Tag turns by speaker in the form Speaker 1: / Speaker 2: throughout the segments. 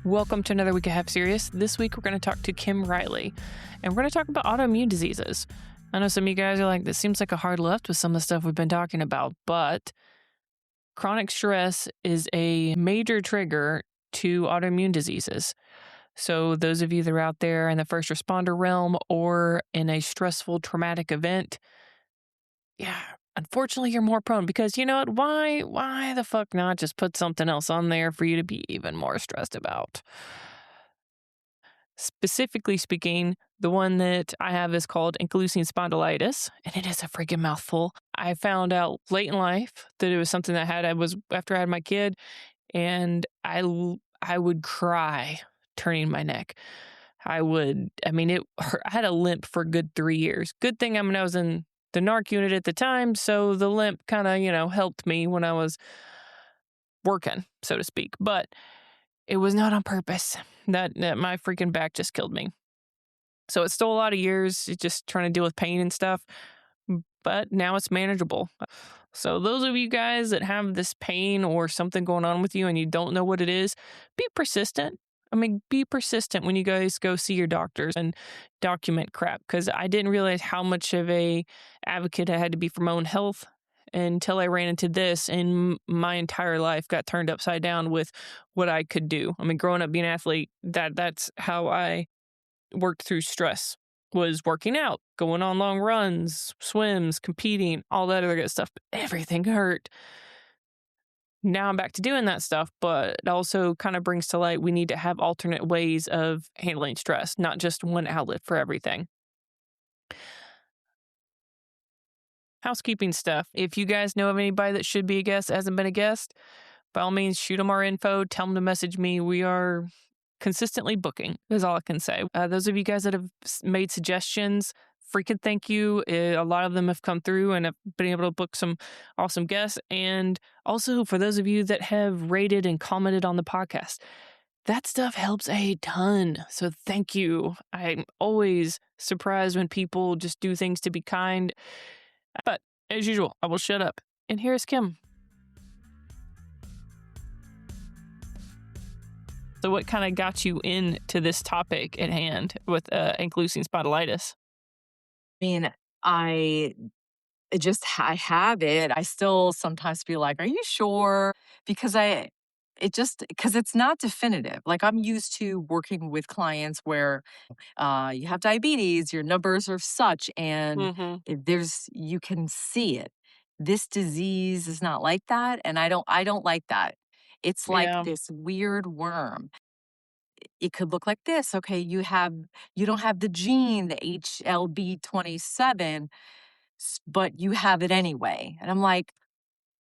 Speaker 1: Welcome to another week of Have Serious. This week we're going to talk to Kim Riley, and we're going to talk about autoimmune diseases. I know some of you guys are like, this seems like a hard left with some of the stuff we've been talking about, but chronic stress is a major trigger to autoimmune diseases. So those of you that are out there in the first responder realm or in a stressful traumatic event, unfortunately you're more prone because you know what? Why the fuck not just put something else on there for you to be even more stressed about? Specifically speaking, the one that I have is called ankylosing spondylitis, and it is a freaking mouthful. I found out late in life that it was something that I was after I had my kid, and I would cry turning my neck. It hurt. I had a limp for a good 3 years. Good thing, I was in the NARC unit at the time, so the limp kind of, helped me when I was working, so to speak. But it was not on purpose. That my freaking back just killed me. So it stole a lot of years just trying to deal with pain and stuff. But now it's manageable. So those of you guys that have this pain or something going on with you and you don't know what it is, be persistent. Be persistent when you guys go see your doctors and document crap. Because I didn't realize how much of a advocate I had to be for my own health until I ran into this, and my entire life got turned upside down with what I could do. Growing up being an athlete, that's how I worked through stress, was working out, going on long runs, swims, competing, all that other good stuff. But everything hurt. Now I'm back to doing that stuff, but it also kind of brings to light we need to have alternate ways of handling stress, not just one outlet for everything. Housekeeping stuff. If you guys know of anybody that should be a guest, hasn't been a guest, by all means, shoot them our info, tell them to message me. We are consistently booking, is all I can say. Those of you guys that have made suggestions, freaking thank you. A lot of them have come through and have been able to book some awesome guests. And also for those of you that have rated and commented on the podcast, that stuff helps a ton. So thank you. I'm always surprised when people just do things to be kind. But as usual, I will shut up. And here's Kim. So what kind of got you into this topic at hand with ankylosing spondylitis?
Speaker 2: I have it. I still sometimes be like, are you sure? Because it's not definitive. Like, I'm used to working with clients where you have diabetes, your numbers are such, and you can see it. This disease is not like that, and I don't like that. It's like
Speaker 1: Yeah.
Speaker 2: this weird worm. It could look like this. Okay, you don't have the gene, the HLB27, but you have it anyway. And I'm like,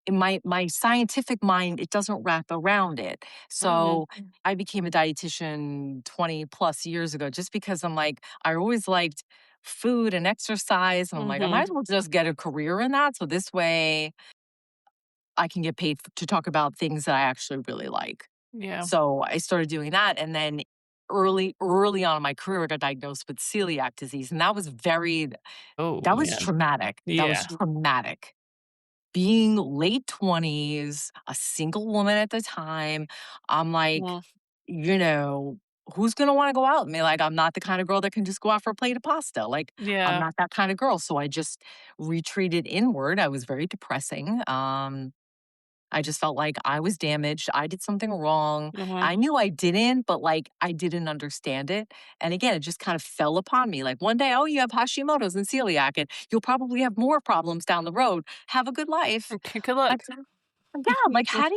Speaker 2: in my scientific mind, it doesn't wrap around it. So I became a dietitian 20 plus years ago just because I'm like, I always liked food and exercise. And I'm like, I might as well just get a career in that. So this way I can get paid to talk about things that I actually really like.
Speaker 1: Yeah.
Speaker 2: So I started doing that. And then early on in my career, I got diagnosed with celiac disease. And that was that was traumatic. That was traumatic. Being late 20s, a single woman at the time, I'm like, who's going to want to go out? I'm not the kind of girl that can just go out for a plate of pasta. I'm not that kind of girl. So I just retreated inward. I was very depressing. I just felt like I was damaged. I did something wrong. I knew I didn't, but I didn't understand it. And again, it just kind of fell upon me. Like one day, oh, you have Hashimoto's and celiac, and you'll probably have more problems down the road. Have a good life.
Speaker 1: Good luck.
Speaker 2: Yeah, how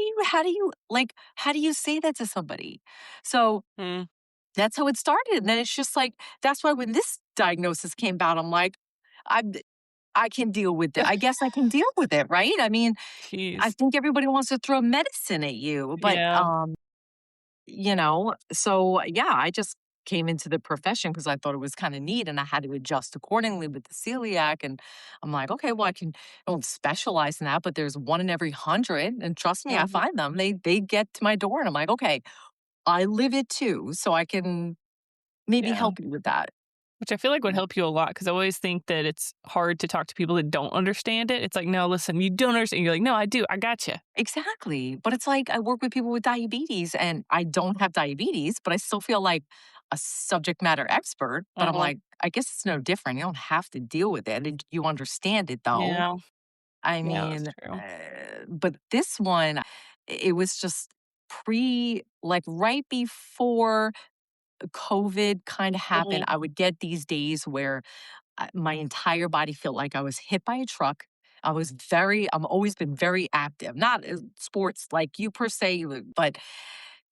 Speaker 2: do you say that to somebody? So that's how it started. And then it's just like, that's why when this diagnosis came about, I'm like, I can deal with it. I guess I can deal with it, right?
Speaker 1: Jeez.
Speaker 2: I think everybody wants to throw medicine at you, but so yeah, I just came into the profession because I thought it was kind of neat, and I had to adjust accordingly with the celiac. And I'm like, okay, well, I don't specialize in that, but there's 1 in every 100, and trust me, I find them. They get to my door, and I'm like, okay, I live it too, so I can maybe help you with that.
Speaker 1: Which I feel like would help you a lot because I always think that it's hard to talk to people that don't understand it. It's like, "No, listen, you don't understand." You're like, "No, I do. I got you."
Speaker 2: Exactly. But it's like I work with people with diabetes and I don't have diabetes, but I still feel like a subject matter expert. But I'm
Speaker 1: Mhm.
Speaker 2: like, I guess it's no different. You don't have to deal with it. You understand it though.
Speaker 1: Yeah.
Speaker 2: I
Speaker 1: Yeah, that's
Speaker 2: mean,
Speaker 1: true.
Speaker 2: but this one, it was just like right before COVID kind of happened.
Speaker 1: Mhm.
Speaker 2: I would get these days where my entire body felt like I was hit by a truck. I'm always been very active, not sports like you per se, but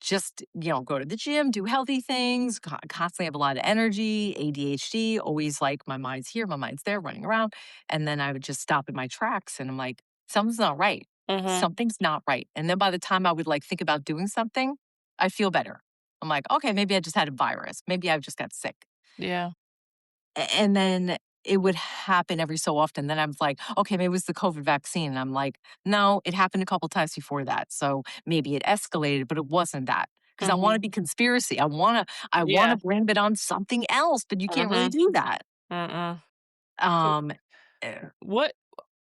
Speaker 2: just, go to the gym, do healthy things, constantly have a lot of energy, ADHD, always like my mind's here, my mind's there, running around. And then I would just stop in my tracks and I'm like, something's not right.
Speaker 1: Mhm.
Speaker 2: Something's not right. And then by the time I would like think about doing something, I feel better. I'm like, okay, maybe I just had a virus. Maybe I just got sick.
Speaker 1: Yeah.
Speaker 2: And then it would happen every so often. Then I was like, okay, maybe it was the COVID vaccine. And I'm like, no, it happened a couple times before that. So maybe it escalated, but it wasn't that. Because I want
Speaker 1: Mhm.
Speaker 2: to be conspiracy. I want to
Speaker 1: Yeah.
Speaker 2: blame it on something else, but you can't really
Speaker 1: Mhm.
Speaker 2: do that.
Speaker 1: Mm-mm. So
Speaker 2: Um, eh,
Speaker 1: what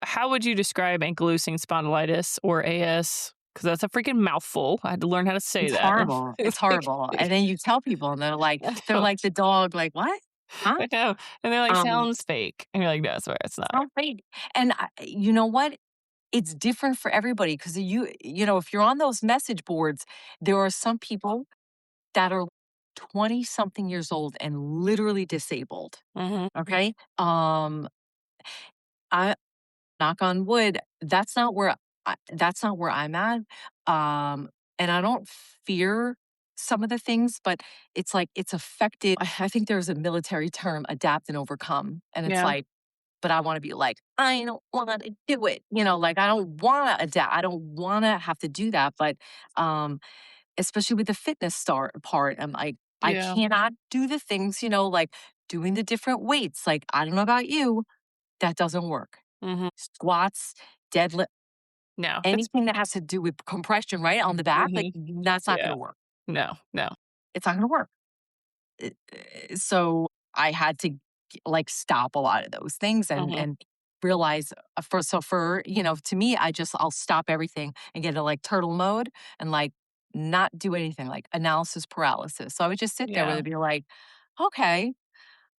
Speaker 1: how would you describe ankylosing spondylitis or AS? Because that's a freaking mouthful. I had to learn how to say
Speaker 2: it's
Speaker 1: that.
Speaker 2: horrible. It's
Speaker 1: Like,
Speaker 2: horrible. And then you tell people, and
Speaker 1: I
Speaker 2: they're
Speaker 1: know.
Speaker 2: like the dog, like what? Huh?
Speaker 1: I know. And they're like,
Speaker 2: Um,
Speaker 1: "Sounds fake." And you're like, "No, I swear it's not."
Speaker 2: sounds fake. And you know what? It's different for everybody because if you're on those message boards, there are some people that are 20 something years old and literally disabled.
Speaker 1: Mhm.
Speaker 2: Okay. I knock on wood, that's not where I'm at. Um, and I don't fear some of the things, but it's like it's affected. I think there's a military term, adapt and overcome. And it's
Speaker 1: Yeah.
Speaker 2: like, but I want to be like, I don't want to do it. Like I don't want to adapt. I don't want to have to do that. But um, especially with the fitness start part, I'm like, I
Speaker 1: Yeah.
Speaker 2: cannot do the things, like doing the different weights. Like, I don't know about you, that doesn't work.
Speaker 1: Mhm.
Speaker 2: Squats, deadlift,
Speaker 1: No, it's
Speaker 2: anything that has to do with compression, right? On the back, like
Speaker 1: mhm.
Speaker 2: that's not
Speaker 1: Yeah.
Speaker 2: gonna work.
Speaker 1: No, no.
Speaker 2: It's not gonna work. So I had to like stop a lot of those things
Speaker 1: Mhm.
Speaker 2: and realize to me, I'll stop everything and get into like turtle mode and like not do anything like analysis paralysis. So I would just sit there with
Speaker 1: Yeah.
Speaker 2: it, be like, okay,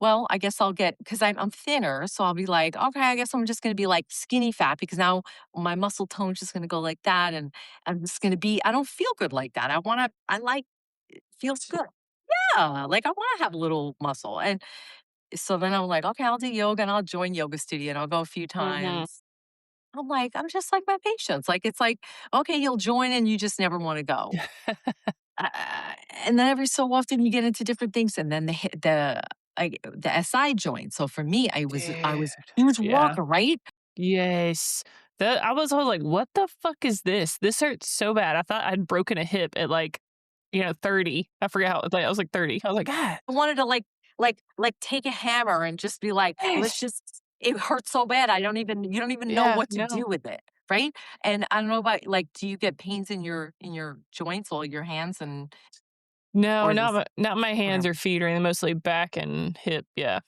Speaker 2: well, I guess I'll get because I'm thinner, so I'll be like, okay, I guess I'm just gonna be like skinny fat because now my muscle tone's just gonna go like that, and I'm just gonna be. I don't feel good like that. I like it feels good. Yeah, like I want to have a little muscle, and so then I'm like, okay, I'll do yoga and I'll join yoga studio and I'll go a few
Speaker 1: Mhm.
Speaker 2: times. I'm like, I'm just like my patients. Like it's like, okay, you'll join and you just never want to go. And then every so often you get into different things, and then the SI joint. So for me, I
Speaker 1: Dude.
Speaker 2: was huge
Speaker 1: Yeah.
Speaker 2: walker, right?
Speaker 1: Yes. That I was all like, "What the fuck is this? This hurts so bad." I thought I'd broken a hip at, like, 30. I forget how like, I was, like, 30. I was like, "Ah."
Speaker 2: I wanted to like take a hammer and just be like, let's
Speaker 1: Yes.
Speaker 2: just. It hurts so bad. You don't even know
Speaker 1: Yeah,
Speaker 2: what to
Speaker 1: no.
Speaker 2: do with it, right? And I don't know about like, do you get pains in your joints or your hands
Speaker 1: No,
Speaker 2: or is this
Speaker 1: not my
Speaker 2: okay?
Speaker 1: hands or feet or anything, mostly back and hip, yeah,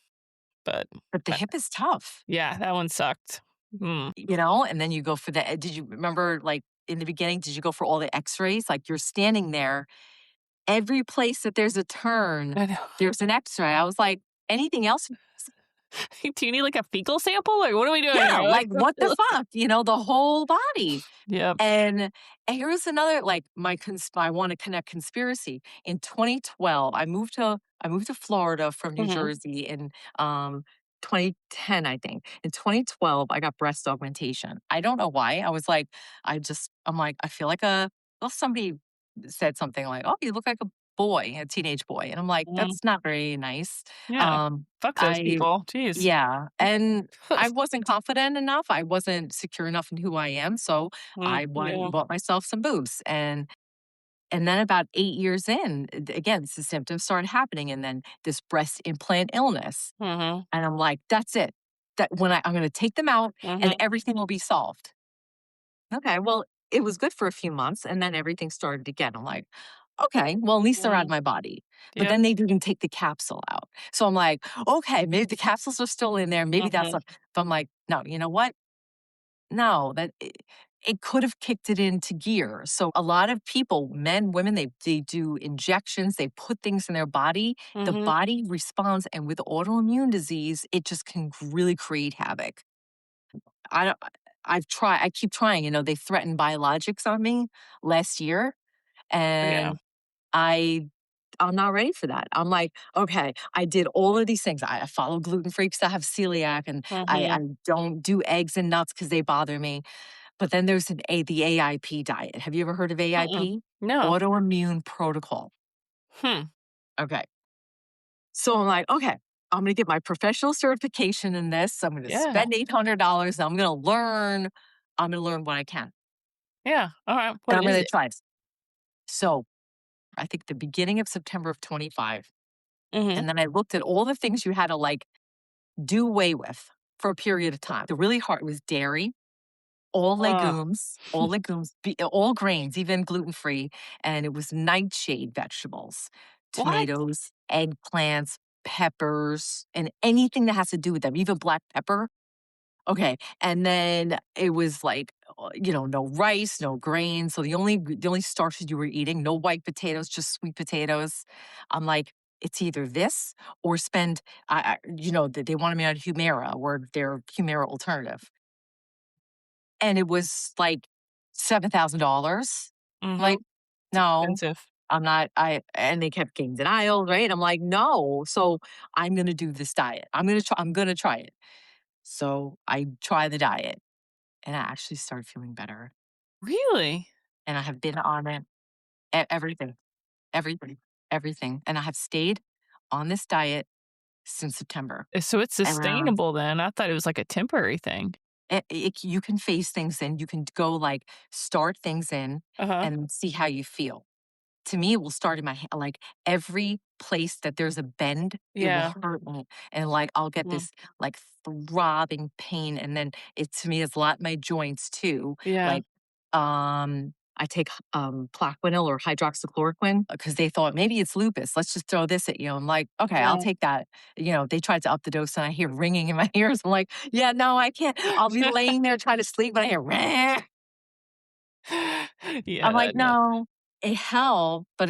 Speaker 1: but
Speaker 2: But the
Speaker 1: I
Speaker 2: hip is tough.
Speaker 1: yeah, that one sucked. Mm.
Speaker 2: And then you go for did you remember, like, in the beginning, did you go for all the X-rays? Like, you're standing there, every place that there's a turn,
Speaker 1: I know.
Speaker 2: there's an X-ray. I was like, "Anything else?"
Speaker 1: Do you need, like, a fecal sample? Like, what are we doing
Speaker 2: Yeah,
Speaker 1: here?
Speaker 2: like,
Speaker 1: Like
Speaker 2: what the fuck? The whole body.
Speaker 1: Yep.
Speaker 2: And here's another, like, I wanna connect conspiracy. In 2012, I moved to Florida from New
Speaker 1: Mhm.
Speaker 2: Jersey in, 2010, I think. In 2012, I got breast augmentation. I don't know why. I'm like, I feel like somebody said something like, "Oh, you look like a boy, a teenage boy." And I'm like,
Speaker 1: Mhm.
Speaker 2: "That's not very nice."
Speaker 1: Yeah.
Speaker 2: Um,
Speaker 1: Fuck those
Speaker 2: I
Speaker 1: people. Jeez.
Speaker 2: Yeah, and I wasn't confident enough, I wasn't secure enough in who I am, so
Speaker 1: Mm,
Speaker 2: I went
Speaker 1: yeah.
Speaker 2: and bought myself some boobs, and then about 8 years in, again, the symptoms started happening, and then this breast implant illness,
Speaker 1: Mhm.
Speaker 2: and I'm like, "That's it. That when I'm gonna take them out and
Speaker 1: Mhm.
Speaker 2: everything will be solved." Okay, well, it was good for a few months, and then everything started again. I'm like, Okay, well, at least they're out of
Speaker 1: Mhm.
Speaker 2: my body. But
Speaker 1: Yep.
Speaker 2: then they didn't take the capsule out. So I'm like, okay, maybe the capsules are still in there. Maybe that's
Speaker 1: Mhm.
Speaker 2: a, but I'm like, no, you know what? No, it could have kicked it into gear. So a lot of people, men, women, they do injections, they put things in their body. The
Speaker 1: Mhm.
Speaker 2: body responds, and with autoimmune disease, it just can really create havoc. I don't. I've tried. I keep trying. They threatened biologics on me last year,
Speaker 1: Yeah.
Speaker 2: and I I'm not ready for that. I'm like, okay, I did all of these things. I follow gluten free because I have celiac, and I
Speaker 1: Mhm.
Speaker 2: don't do eggs and nuts because they bother me. But then there's the AIP diet. Have you ever heard of
Speaker 1: Mm-mm.
Speaker 2: AIP?
Speaker 1: No.
Speaker 2: Autoimmune protocol.
Speaker 1: Hmm.
Speaker 2: Okay. So I'm like, okay, I'm going to get my professional certification in this. I'm going to
Speaker 1: Yeah.
Speaker 2: spend $800. I'm going to learn. I'm going to learn what I can.
Speaker 1: Yeah. Alright.
Speaker 2: And
Speaker 1: What
Speaker 2: I'm
Speaker 1: is
Speaker 2: going to
Speaker 1: it?
Speaker 2: try. So I think the beginning of September of 25.
Speaker 1: Mhm.
Speaker 2: And then I looked at all the things you had to like do away with for a period of time. The really hard was dairy,
Speaker 1: Ugh.
Speaker 2: all legumes, all grains, even gluten free. And it was nightshade vegetables,
Speaker 1: What?
Speaker 2: tomatoes, eggplants, peppers, and anything that has to do with them, even black pepper. Okay, and then it was like, no rice, no grain. So the only starches you were eating, no white potatoes, just sweet potatoes. I'm like, it's either this or spend. They wanted me on Humira or their Humira alternative, and it was like $7,000.
Speaker 1: Mhm.
Speaker 2: Like,
Speaker 1: It's
Speaker 2: no,
Speaker 1: expensive.
Speaker 2: I'm not. And they kept getting denial, right? I'm like, no. So I'm gonna do this diet. I'm gonna try. I'm gonna try it. So I try the diet and I actually started feeling better,
Speaker 1: Really?
Speaker 2: and I have been on it everything, everything, everything, and I have stayed on this diet since September,
Speaker 1: So it's
Speaker 2: and
Speaker 1: sustainable then. I thought it was like a temporary thing.
Speaker 2: you can phase things in, you can go, like, start things in
Speaker 1: Uh-huh.
Speaker 2: and see how you feel. To me, it will start in my like, every place that there's a bend, it will
Speaker 1: Yeah.
Speaker 2: hurt me, and, like, I'll get
Speaker 1: Mhm.
Speaker 2: this, like, throbbing pain, and then to me, it's a lot in my joints too,
Speaker 1: Yeah.
Speaker 2: like, I take, Plaquenil or hydroxychloroquine because they thought, "Maybe it's lupus, let's just throw this at you." I'm like, "Okay, I'll
Speaker 1: Yeah.
Speaker 2: take that." They tried to up the dose, and I hear ringing in my ears, I'm like, "Yeah, no, I can't." I'll be laying there trying to sleep, but I hear, "Rah."
Speaker 1: Yeah,
Speaker 2: I'm like,
Speaker 1: that does.
Speaker 2: "No, it helped, but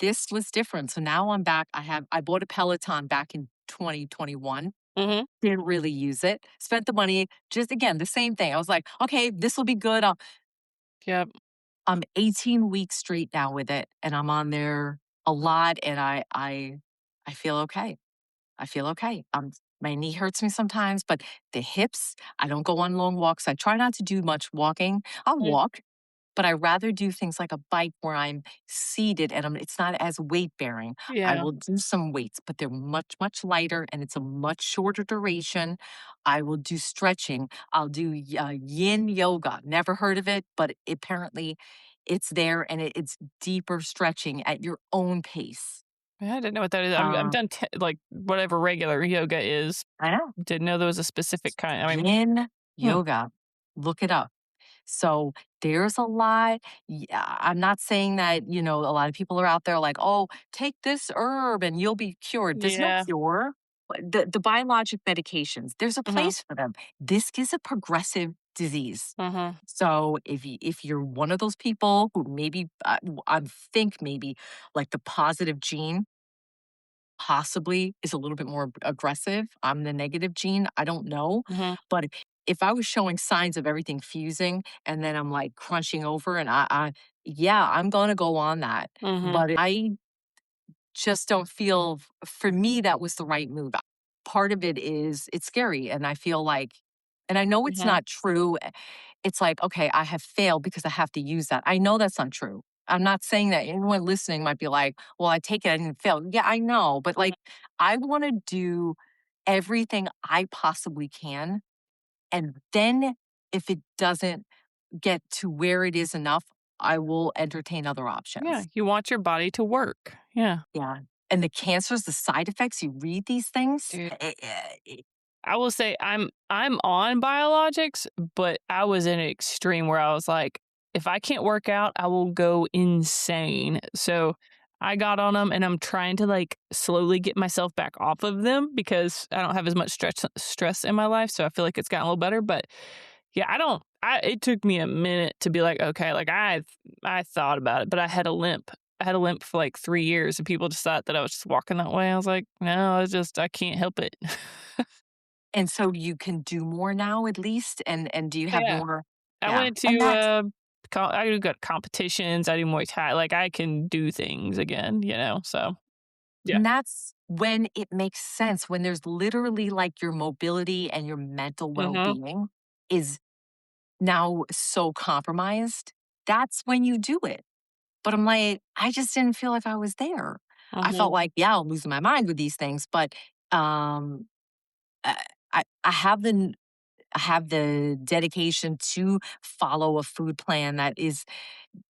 Speaker 2: this was different." So now I'm back. I bought a Peloton back in 2021.
Speaker 1: Mhm.
Speaker 2: Didn't really use it. Spent the money, just again, the same thing. I was like, "Okay, this will be good."
Speaker 1: Yep.
Speaker 2: I'm 18 weeks straight now with it, and I'm on there a lot, and I feel okay. I feel okay. My knee hurts me sometimes, but the hips, I don't go on long walks. I try not to do much walking. I'll
Speaker 1: Mm.
Speaker 2: walk, but I rather do things like a bike where I'm seated and it's not as weight bearing. I
Speaker 1: Yeah.
Speaker 2: will do some weights, but they're much, much lighter and it's a much shorter duration. I will do stretching. I'll do yin yoga. Never heard of it, but apparently it's there, and it's deeper stretching at your own pace.
Speaker 1: Yeah, I didn't know what that is. I've
Speaker 2: Uh,
Speaker 1: done like whatever regular yoga is.
Speaker 2: I know.
Speaker 1: Didn't know there was a specific kind. I mean,
Speaker 2: Yin
Speaker 1: hmm.
Speaker 2: yoga. Look it up. So there's a lot. Yeah, I'm not saying that, a lot of people are out there like, oh, take this herb and you'll be cured. There's no
Speaker 1: Yeah.
Speaker 2: cure. The biologic medications, there's a
Speaker 1: Mhm.
Speaker 2: place for them. This is a progressive disease.
Speaker 1: Mhm.
Speaker 2: So if you're one of those people who maybe I think maybe like the positive gene possibly is a little bit more aggressive. I'm the negative gene. I don't know.
Speaker 1: Mhm.
Speaker 2: But if I was showing signs of everything fusing and then I'm like crunching over and yeah, I'm going to go on that.
Speaker 1: Mhm.
Speaker 2: But I just don't feel, for me, that was the right move. Part of it is it's scary. And I feel like, and I know it's
Speaker 1: Mhm.
Speaker 2: not true. It's like, okay, I have failed because I have to use that. I know that's not true. I'm not saying that. Anyone listening might be like, well, I take it, I didn't fail. Yeah, I know. But
Speaker 1: Mhm.
Speaker 2: like, I want to do everything I possibly can. And then if it doesn't get to where it is enough, I will entertain other
Speaker 1: Yeah,
Speaker 2: options.
Speaker 1: you want your body to work. Yeah.
Speaker 2: Yeah. And the cancers, the side effects, you read these things.
Speaker 1: Dude, I will say I'm on biologics, but I was in an extreme where I was like, if I can't work out, I will go insane. So I got on them and I'm trying to like slowly get myself back off of them because I don't have as much stress in my life. So I feel like it's gotten a little better. But yeah, I don't. It took me a minute to be like, okay, like I thought about it, but I had a limp. I had a limp for like 3 years, and people just thought that I was just walking that way. I was like, no, I can't help it.
Speaker 2: And so you can do more now at least, and do you have
Speaker 1: Yeah,
Speaker 2: more?
Speaker 1: I
Speaker 2: Yeah,
Speaker 1: went
Speaker 2: and
Speaker 1: to
Speaker 2: that's
Speaker 1: I do got competitions. I do Muay Thai. Like I can do things again, you know. So yeah.
Speaker 2: and that's when it makes sense, when there's literally, like, your mobility and your mental
Speaker 1: Mhm.
Speaker 2: well-being is now so compromised, that's when you do it. But I'm like, I just didn't feel like I was there. I felt
Speaker 1: Mhm.
Speaker 2: like, yeah, I'm losing my mind with these things, but, um, I I have the dedication to follow a food plan that is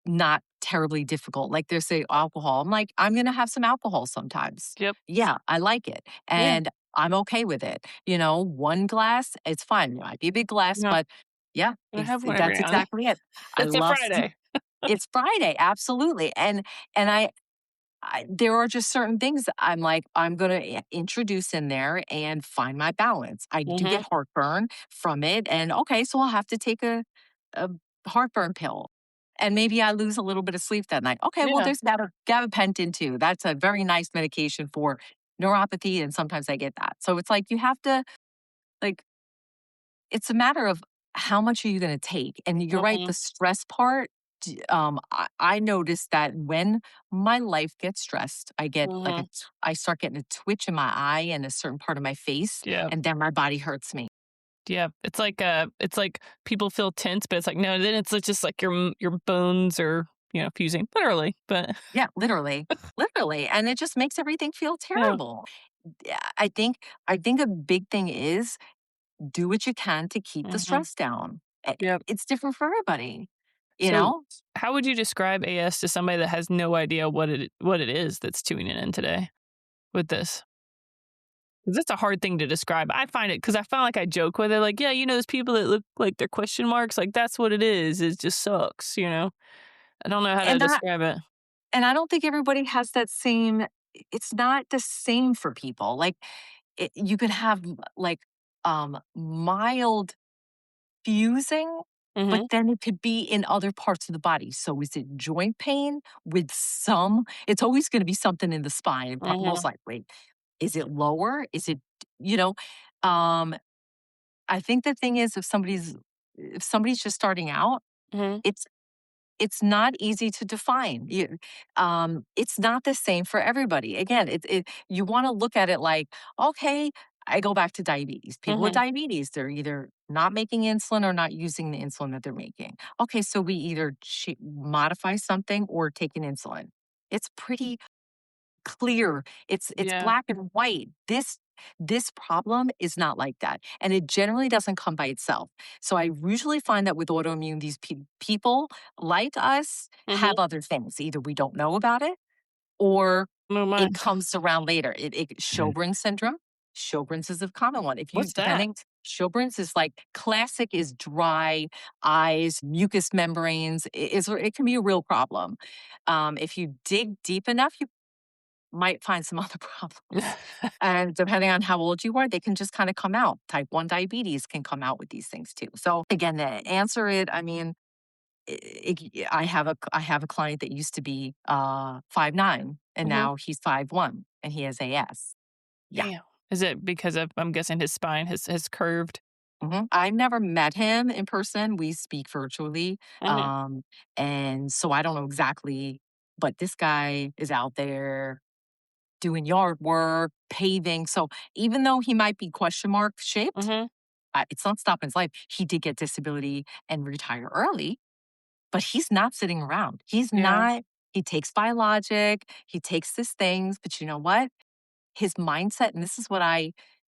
Speaker 2: not terribly difficult. Like they say alcohol. I'm like, I'm gonna have some alcohol sometimes.
Speaker 1: Yep.
Speaker 2: Yeah, I like it.
Speaker 1: Yeah.
Speaker 2: And I'm okay with it. You know, one glass, it's fine. It might be a big glass,
Speaker 1: Yeah.
Speaker 2: but yeah,
Speaker 1: I have one every
Speaker 2: that's
Speaker 1: now and then.
Speaker 2: exactly it. I
Speaker 1: It's a
Speaker 2: love
Speaker 1: Friday.
Speaker 2: it's Friday, absolutely. And there are just certain things that I'm like, I'm going to introduce in there and find my balance. I do get
Speaker 1: Mhm.
Speaker 2: heartburn from it. And okay, so I'll have to take a heartburn pill. And maybe I lose a little bit of sleep that night. Okay, well,
Speaker 1: Yeah.
Speaker 2: there's gabapentin too. That's a very nice medication for neuropathy. And sometimes I get that. So it's like you have to, like, it's a matter of how much are you gonna take? And you're right, the
Speaker 1: Mhm.
Speaker 2: stress part, I noticed that when my life gets stressed, I get like
Speaker 1: Mhm.
Speaker 2: I start getting a twitch in my eye and a certain part of my face,
Speaker 1: Yeah.
Speaker 2: and then my body hurts me.
Speaker 1: Yeah. It's like people feel tense, but it's like no. Then it's just like your bones are fusing literally. But
Speaker 2: Yeah, literally, literally, and it just makes everything feel
Speaker 1: yeah.
Speaker 2: terrible. Yeah, I think a big thing is do what you can to keep the
Speaker 1: Mhm.
Speaker 2: stress down.
Speaker 1: Yeah.
Speaker 2: It's different for everybody, you
Speaker 1: So,
Speaker 2: know?
Speaker 1: how would you describe AS to somebody that has no idea what it is that's tuning in today with this? 'Cause it's a hard thing to describe. I find it because I find like I joke with it, like, yeah, those people that look like they're question marks, like that's what it is. It just sucks, you know. I don't know how to
Speaker 2: And I
Speaker 1: describe it.
Speaker 2: And I don't think everybody has that same it's not the same for people. Like, you could have, like, mild fusing, but
Speaker 1: Mhm.
Speaker 2: then it could be in other parts of the body. So is it joint pain with some it's always gonna be something in the spine, most
Speaker 1: Mhm.
Speaker 2: likely. Is it lower? Is it you know? Um, I think the thing is if somebody's just starting out,
Speaker 1: Mhm.
Speaker 2: it's it's not easy to define. It's not the same for everybody. Again, you want to look at it like, okay, I go back to diabetes. People with
Speaker 1: Mhm.
Speaker 2: diabetes, they're either not making insulin or not using the insulin that they're making. Okay, so we either modify something or take an insulin. It's pretty clear. It's
Speaker 1: Yeah.
Speaker 2: black and white. This problem is not like that, and it generally doesn't come by itself. So I usually find that with autoimmune, these people like us
Speaker 1: Mhm.
Speaker 2: have other things. Either we don't know about it, or
Speaker 1: No
Speaker 2: it
Speaker 1: mind.
Speaker 2: comes around later. Sjogren's syndrome. Sjogren's is a common one. If you
Speaker 1: What's that?
Speaker 2: depending, Sjogren's is like classic is dry eyes, mucous membranes. It can be a real problem. If you dig deep enough, you might find some other problems. And depending on how old you are, they can just kind of come out. Type 1 diabetes can come out with these things too. So again, to answer it, I mean, I have a client that used to be 5'9", and
Speaker 1: Mhm.
Speaker 2: now he's 5'1", and he has AS. Yeah.
Speaker 1: Damn. Is it because of I'm guessing his spine has curved?
Speaker 2: I've never met him in person. We speak virtually.
Speaker 1: Mhm.
Speaker 2: Um, and so I don't know exactly, but this guy is out there doing yard work, paving. So even though he might be question mark shaped,
Speaker 1: Mhm.
Speaker 2: it's not stopping his life. He did get disability and retire early, but he's not sitting around. He's
Speaker 1: Yeah.
Speaker 2: not, he takes biologic, he takes these things, but you know what? His mindset, and this is what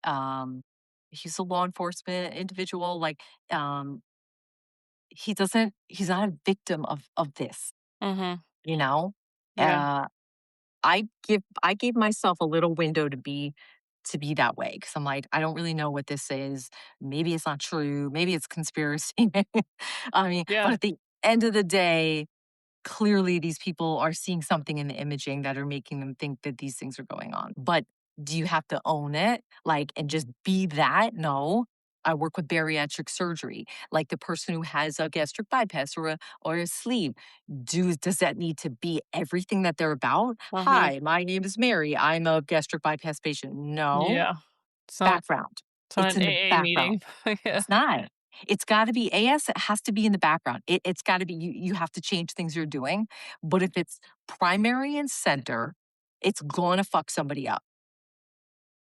Speaker 2: um, he's a law enforcement individual, like, um, he's not a victim of this,
Speaker 1: Mhm.
Speaker 2: you know?
Speaker 1: Yeah.
Speaker 2: Uh, I gave myself a little window to be that way because I'm like, I don't really know what this is. Maybe it's not true. Maybe it's conspiracy. I mean, but
Speaker 1: Yeah.
Speaker 2: end of the day, clearly these people are seeing something in the imaging that are making them think that these things are going on. But do you have to own it, like, and just be that? No. I work with bariatric surgery, like the person who has a gastric bypass or a sleeve. Does that need to be everything that they're about?
Speaker 1: Mhm.
Speaker 2: Hi, my name is Mary. I'm a gastric bypass patient. No,
Speaker 1: Yeah. It's not
Speaker 2: background.
Speaker 1: it's not
Speaker 2: It's
Speaker 1: an
Speaker 2: in the
Speaker 1: AA
Speaker 2: background.
Speaker 1: meeting. Yeah.
Speaker 2: It's not. It's gotta be AS, it has to be in the background. It's gotta be you have to change things you're doing, but if it's primary and center, it's gonna fuck somebody up.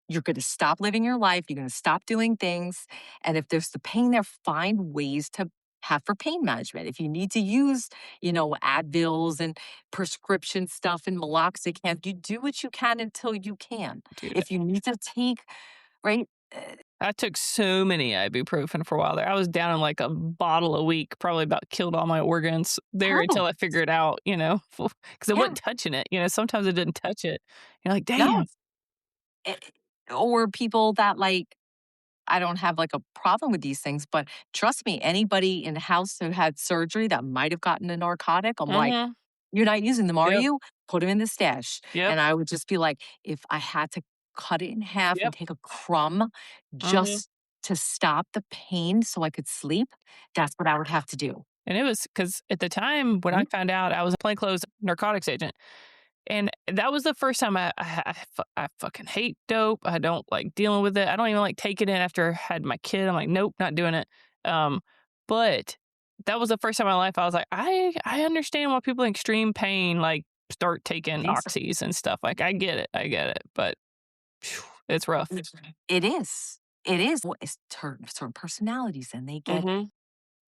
Speaker 2: You're gonna stop living your life, you're gonna stop doing things, and if there's the pain there, find ways to have for pain management. If you need to use, Advils and prescription stuff and meloxicam, you do what you can until you can.
Speaker 1: Dude,
Speaker 2: If you need to take, right?
Speaker 1: I took so many ibuprofen for a while there. I was down in like a bottle a week, probably about killed all my organs there until
Speaker 2: Terrible.
Speaker 1: I figured out, because it
Speaker 2: Yeah,
Speaker 1: wasn't touching it. Sometimes it didn't touch it. You're like,
Speaker 2: no.
Speaker 1: damn.
Speaker 2: Eh, or people that, like, I don't have, like, a problem with these things, but trust me, anybody in the house who had surgery that might have gotten a narcotic, I'm like,
Speaker 1: Mhm.
Speaker 2: "You're not using them, are
Speaker 1: Yep.
Speaker 2: you? Put them in the stash."
Speaker 1: Yep.
Speaker 2: And I would just be like, if I had to cut it in half and
Speaker 1: Yep.
Speaker 2: take a crumb
Speaker 1: Mhm.
Speaker 2: just to stop the pain so I could sleep, that's what I would have to do.
Speaker 1: And it was because at the time when I
Speaker 2: Mhm.
Speaker 1: found out I was a plainclothes narcotics agent. And that was the first time I fucking hate dope. I don't like dealing with it. I don't even like taking it after I had my kid. I'm like, nope, not doing it. Um, but that was the first time in my life I was like, I understand why people in extreme pain like start taking
Speaker 2: Yes.
Speaker 1: oxys and stuff. Like I get it, but phew, it's rough.
Speaker 2: It is. It is. Well, it's certain personalities, and they get
Speaker 1: Mm-hmm.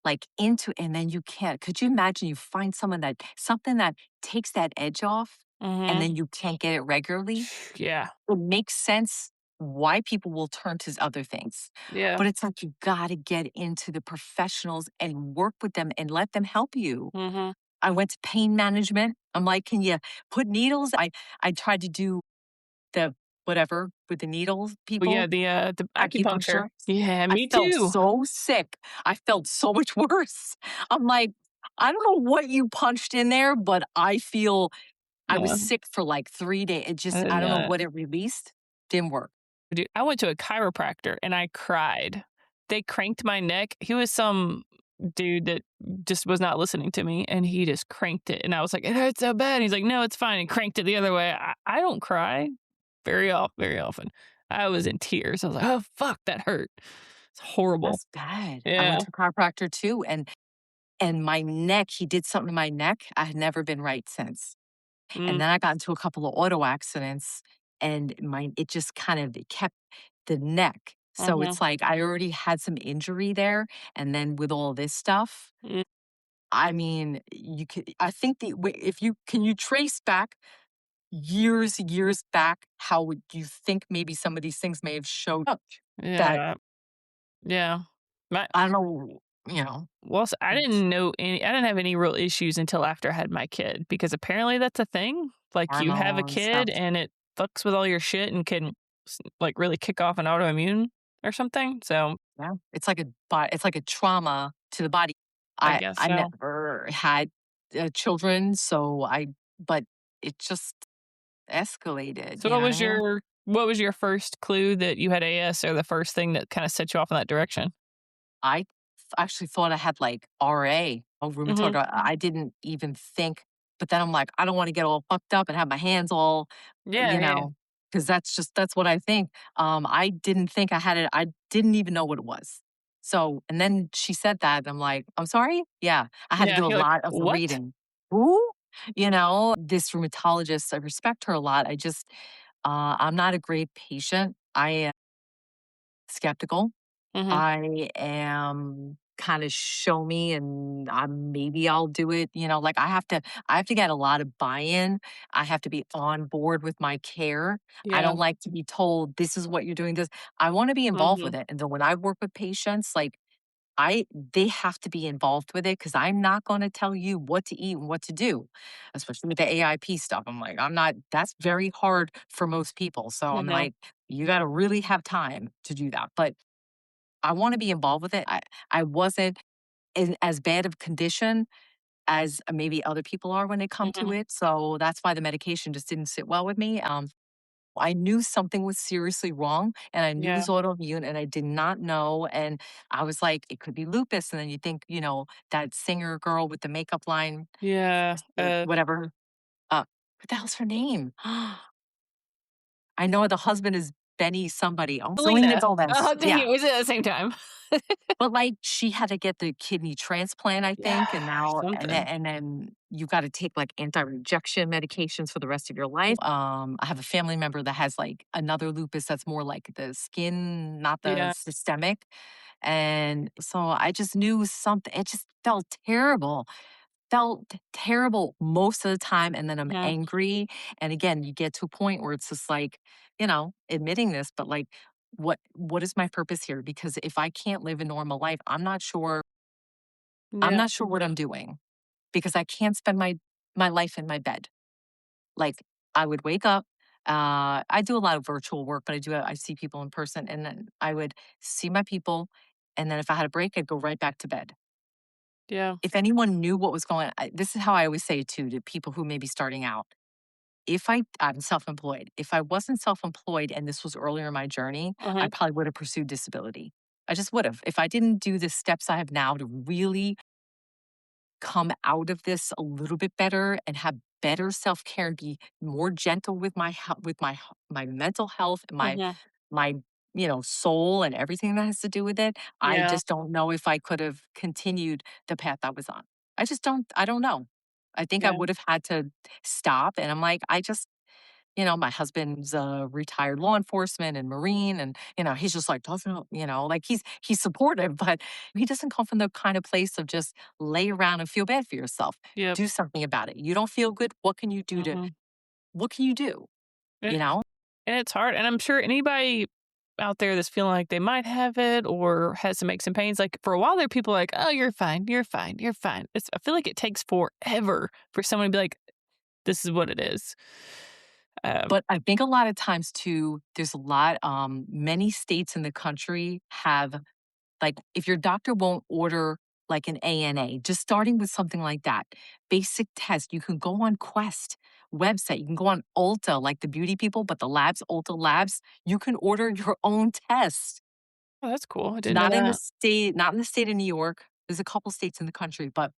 Speaker 2: like into and then you can't could you imagine you find someone that something that takes that edge off and
Speaker 1: Mm-hmm.
Speaker 2: then you can't get it regularly?
Speaker 1: Yeah.
Speaker 2: It makes sense why people will turn to other things.
Speaker 1: Yeah.
Speaker 2: But it's like you gotta get into the professionals and work with them and let them help you.
Speaker 1: Mm-hmm.
Speaker 2: I went to pain management. I'm like, "Can you put needles?" I tried to do the whatever with the needles
Speaker 1: But yeah,
Speaker 2: people.
Speaker 1: the acupuncture.
Speaker 2: Acupuncture.
Speaker 1: Yeah,
Speaker 2: I
Speaker 1: me
Speaker 2: felt
Speaker 1: too.
Speaker 2: so sick. I felt so much worse. I'm like, I don't know what you punched in there, but I was
Speaker 1: Yeah.
Speaker 2: sick for like 3 days. It just, I
Speaker 1: And
Speaker 2: don't know what it released. Didn't work.
Speaker 1: dude, I went to a chiropractor and I cried. They cranked my neck. He was some dude that just was not listening to me and he just cranked it. And I was like, it hurts so bad. And he's like, no, it's fine. And cranked it the other way. I don't cry very often. I was in tears. I was like, oh, fuck, that hurt. It's horrible.
Speaker 2: That's bad. I
Speaker 1: Yeah.
Speaker 2: went to a chiropractor too, and my neck, he did something to my neck. I had never been right since. And
Speaker 1: Mm,
Speaker 2: then I got into a couple of auto accidents and it just kind of it kept the neck. So
Speaker 1: mhm,
Speaker 2: it's like I already had some injury there. And then with all this stuff,
Speaker 1: mm,
Speaker 2: I mean, you could, I think if you, can you trace back years back, how would you think maybe some of these things may have showed up that,
Speaker 1: yeah. Yeah. My,
Speaker 2: I don't know, you know,
Speaker 1: well, I didn't know I didn't have any real issues until after I had my kid because apparently that's a thing. Like you have a
Speaker 2: hormone
Speaker 1: kid
Speaker 2: stuff.
Speaker 1: and it fucks with all your shit and can like really kick off an autoimmune or something. So
Speaker 2: Yeah. It's like a trauma to the body.
Speaker 1: I
Speaker 2: I
Speaker 1: guess
Speaker 2: I
Speaker 1: so.
Speaker 2: never had children, but it just escalated,
Speaker 1: So
Speaker 2: you know what I mean?
Speaker 1: what was your first clue that you had AS or the first thing that kind of set you off in that direction?
Speaker 2: I actually thought I had like RA, rheumatoid.
Speaker 1: Mhm.
Speaker 2: I didn't even think, but then I'm like, I don't want to get all fucked up and have my hands all,
Speaker 1: Yeah,
Speaker 2: you
Speaker 1: yeah.
Speaker 2: know, because that's what I think. I didn't think I had it. I didn't even know what it was. So, and then she said that, and I'm like, I'm sorry. Yeah, I had to
Speaker 1: Yeah,
Speaker 2: do a
Speaker 1: you're like,
Speaker 2: lot of
Speaker 1: "What?"
Speaker 2: reading. Who? This rheumatologist, I respect her a lot. I'm not a great patient. I am skeptical.
Speaker 1: Mhm.
Speaker 2: I am kinda show me and maybe I'll do it, like I have to get a lot of buy-in. I have to be on board with my care. I
Speaker 1: Yeah.
Speaker 2: don't like to be told, "This is what you're doing, this." I wanna be involved with
Speaker 1: Mhm.
Speaker 2: it, and then when I work with patients, like, they have to be involved with it because 'cause I'm not gonna tell you what to eat and what to do, especially with the AIP stuff. I'm like, I'm not that's very hard for most people, so I'm
Speaker 1: Mhm.
Speaker 2: like, you gotta really have time to do that, but I wanna be involved with it. I wasn't in as bad of condition, as maybe other people are when they come to
Speaker 1: Mhm.
Speaker 2: it. So that's why the medication just didn't sit well with me. I knew something was seriously wrong and I knew it
Speaker 1: Yeah.
Speaker 2: was autoimmune and I did not know. And I was like, it could be lupus. And then you think, that singer girl with the makeup line,
Speaker 1: Yeah.
Speaker 2: whatever. What the hell's her name? I know the husband is Benny somebody. Oh, Selena
Speaker 1: Selena.
Speaker 2: Gomez.
Speaker 1: Oh, dang
Speaker 2: Yeah.
Speaker 1: it, was it at the same time?
Speaker 2: But, like, she had to get the kidney transplant, I
Speaker 1: Yeah,
Speaker 2: think, and now
Speaker 1: something.
Speaker 2: and then you gotta take, like, anti-rejection medications for the rest of your life. I have a family member that has, like, another lupus that's more like the skin, not the
Speaker 1: Yeah.
Speaker 2: systemic, and so I just knew something it just felt terrible most of the time, and then I'm
Speaker 1: Mhm.
Speaker 2: angry, and again, you get to a point where it's just like, admitting this, but, like, what is my purpose here? Because if I can't live a normal life, I'm
Speaker 1: Yeah.
Speaker 2: not sure what I'm doing because I can't spend my life in my bed. Like, I would wake up, I do a lot of virtual work, but I see people in person, and then I would see my people, and then if I had a break, I'd go right back to bed.
Speaker 1: Yeah.
Speaker 2: If anyone knew what was going on, this is how I always say it too to people who may be starting out. If I'm self-employed. If I wasn't self-employed and this was earlier in my journey, I
Speaker 1: Mhm.
Speaker 2: probably would have pursued disability. I just would have. If I didn't do the steps I have now to really come out of this a little bit better and have better self-care and be more gentle with my mental health and
Speaker 1: Mhm.
Speaker 2: my soul and everything that has to do with it, I
Speaker 1: Yeah.
Speaker 2: just don't know if I could have continued the path I was on. I don't know. I think I
Speaker 1: Yeah.
Speaker 2: would have had to stop, and I'm like, my husband's a retired law enforcement and Marine, and he's just like doesn't, like he's supportive, but he doesn't come from the kind of place of just lay around and feel bad for yourself.
Speaker 1: Yep.
Speaker 2: Do something about it. You don't feel good.
Speaker 1: Mhm.
Speaker 2: What can you do?
Speaker 1: And
Speaker 2: You know?
Speaker 1: and it's hard, and I'm sure anybody out there that's feeling like they might have it or has some aches and pains, like, for a while there, people are like, "Oh, you're fine, you're fine, you're fine." I feel like it takes forever for someone to be like, "This is what it is." Um,
Speaker 2: But I think a lot of times too, there's a lot, many states in the country have like, if your doctor won't order like an ANA, just starting with something like that, basic test, you can go on Quest website, you can go on Ulta, like the beauty people, but the labs, Ulta Labs, you can order your own test.
Speaker 1: oh, that's cool. I didn't know that.
Speaker 2: Not in the state of New York. There's a couple states in the country, but